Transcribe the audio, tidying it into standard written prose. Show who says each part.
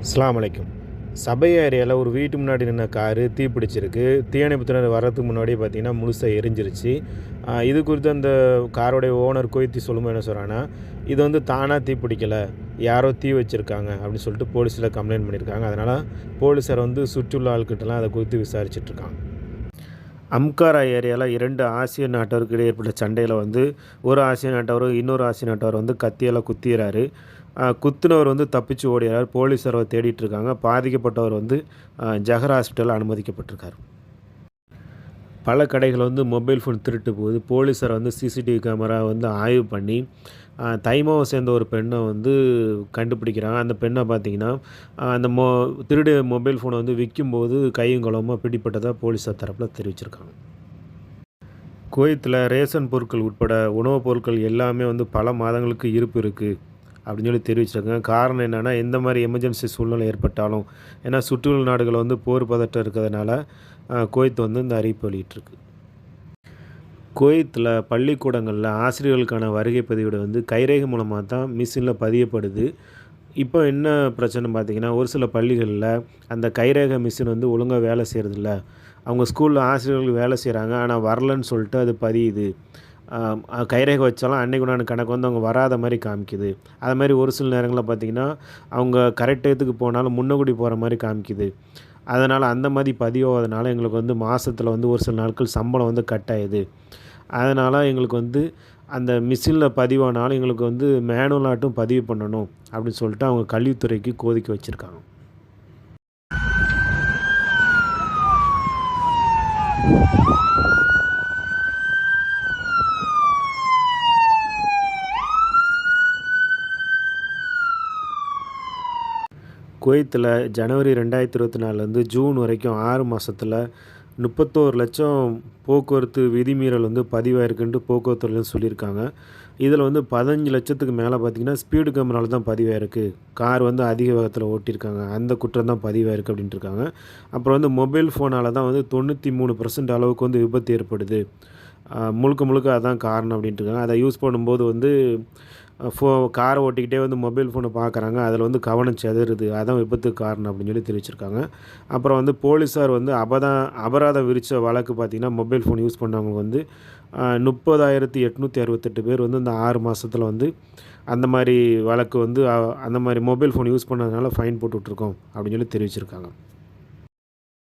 Speaker 1: அஸ்ஸலாமு அலைக்கும். சபை ஏரியாவில் ஒரு வீட்டு முன்னாடி நின்ன காரு தீப்பிடிச்சிருக்கு. தீயணைப்புத்துறையினர் வர்றதுக்கு முன்னாடியே பார்த்தீங்கன்னா முழுசா எரிஞ்சிருச்சு. இது குறித்து அந்த காரோடைய ஓனர் கோய்த்தி சொல்லும்போது என்ன சொல்கிறாங்கன்னா, இது வந்து தானாக தீப்பிடிக்கல, யாரோ தீ வச்சிருக்காங்க அப்படின்னு சொல்லிட்டு போலீஸில் கம்ப்ளைண்ட் பண்ணியிருக்காங்க. அதனால் போலீஸார் வந்து சுற்றியுள்ள ஆள்கிட்டலாம் அதை குறித்து விசாரிச்சுட்ருக்காங்க. அம்காரா ஏரியாவில் 2 ஆசிய நாட்டவருக்கு இடையே ஏற்பட்ட சண்டையில் வந்து ஒரு ஆசிய நாட்டவர் இன்னொரு ஆசிய நாட்டவர் வந்து கத்தியால் குத்திடுறாரு. குத்துனவர் வந்து தப்பிச்சு ஓடிறார். போலீஸார் அவரை தேடிட்டு இருக்காங்க. பாதிக்கப்பட்டவர் வந்து ஜஹர் ஹாஸ்பிட்டலில் அனுமதிக்கப்பட்டிருக்கார். பல கடைகள் வந்து மொபைல் ஃபோன் திருட்டு போகுது. போலீஸார் வந்து சிசிடிவி கேமரா வந்து ஆய்வு பண்ணி தைமாவை சேர்ந்த ஒரு பெண்ணை வந்து கண்டுபிடிக்கிறாங்க. அந்த பெண்ணை பார்த்திங்கன்னா அந்த திருடு மொபைல் ஃபோனை வந்து விற்கும்போது கையும் களவுமாக பிடிப்பட்டதாக போலீஸார் தரப்பில் தெரிவிச்சிருக்காங்க. குவைத்தில் ரேஷன் பொருட்கள் உட்பட உணவுப் பொருட்கள் எல்லாமே வந்து பல மாதங்களுக்கு இருப்பு இருக்குது அப்படின்னு சொல்லி தெரிவிச்சிருக்காங்க. காரணம் என்னென்னா, எந்த மாதிரி எமர்ஜென்சி சூழ்நிலை ஏற்பட்டாலும், ஏன்னா சுற்றுலா நாடுகள் வந்து போர் பதட்டம் இருக்கிறதுனால குவைத் வந்து இந்த அறிவிப்பு வெளியிட்டிருக்கு. குவைத்தில் பள்ளிக்கூடங்களில் ஆசிரியர்களுக்கான வருகை பதிவேடு வந்து கைரேகை மூலமாக தான் மிஷினில் பதியப்படுது. இப்போ என்ன பிரச்சனை பார்த்திங்கன்னா, ஒரு சில பள்ளிகளில் அந்த கைரேகை மிஷின் வந்து ஒழுங்காக வேலை செய்கிறதில்ல. அவங்க ஸ்கூலில் ஆசிரியர்கள் வேலை செய்கிறாங்க, ஆனால் வரலன்னு சொல்லிட்டு அது பதியுது. கைரேகை வச்சாலும் அன்றைக்கு உண்டான கணக்கு வந்து அவங்க வராத மாதிரி காமிக்குது. அது மாதிரி ஒரு சில நேரங்களில் பார்த்திங்கன்னா, அவங்க கரெக்ட் டயத்துக்கு போனாலும் முன்னக்கூடி போகிற மாதிரி காமிக்குது. அதனால் அந்த மாதிரி பதிவாதனால எங்களுக்கு வந்து மாதத்தில் வந்து ஒரு சில நாட்கள் சம்பளம் வந்து கட் ஆகுது. அதனால் எங்களுக்கு வந்து அந்த மிஷினில் பதிவானாலும் எங்களுக்கு வந்து மேனுவலாட்டும் பதிவு பண்ணணும் அப்படின்னு சொல்லிட்டு அவங்க கல்வித்துறைக்கு கோரிக்கை வச்சுருக்காங்க. குவைத்தில் ஜனவரி 2024 ஜூன் வரைக்கும் 6 மாதத்தில் 31 லட்சம் போக்குவரத்து விதிமீறல் வந்து பதிவாயிருக்குன்ட்டு போக்குவரத்துலேருந்து சொல்லியிருக்காங்க. இதில் வந்து 15 லட்சத்துக்கு மேலே பார்த்திங்கன்னா ஸ்பீடு கேமராவில் தான் பதிவாயிருக்கு. கார் வந்து அதிக வேகத்தில் ஓட்டியிருக்காங்க, அந்த குற்றம் தான் பதிவாயிருக்கு அப்படின்ட்டு இருக்காங்க. அப்புறம் வந்து மொபைல் ஃபோனால் தான் வந்து 93% அளவுக்கு வந்து விபத்து ஏற்படுது. முழுக்க முழுக்க அதான் காரணம் அப்படின்ட்டு இருக்காங்க. அதை யூஸ் பண்ணும்போது வந்து காரை ஓட்டிக்கிட்டே வந்து மொபைல் ஃபோனை பார்க்குறாங்க, அதில் வந்து கவனம் சிதறுது, அதான் விபத்துக்கு காரணம் அப்படின்னு சொல்லி தெரிவிச்சிருக்காங்க. அப்புறம் வந்து போலீஸார் வந்து அபராதம் விதித்த வழக்கு பார்த்திங்கன்னா, மொபைல் ஃபோன் யூஸ் பண்ணவங்க வந்து 30,868 பேர் வந்து இந்த 6 மாதத்தில் வந்து அந்த மாதிரி வழக்கு வந்து அந்த மாதிரி மொபைல் ஃபோன் யூஸ் பண்ணதுனால ஃபைன் போட்டுட்ருக்கோம் அப்படின்னு சொல்லி தெரிவிச்சிருக்காங்க.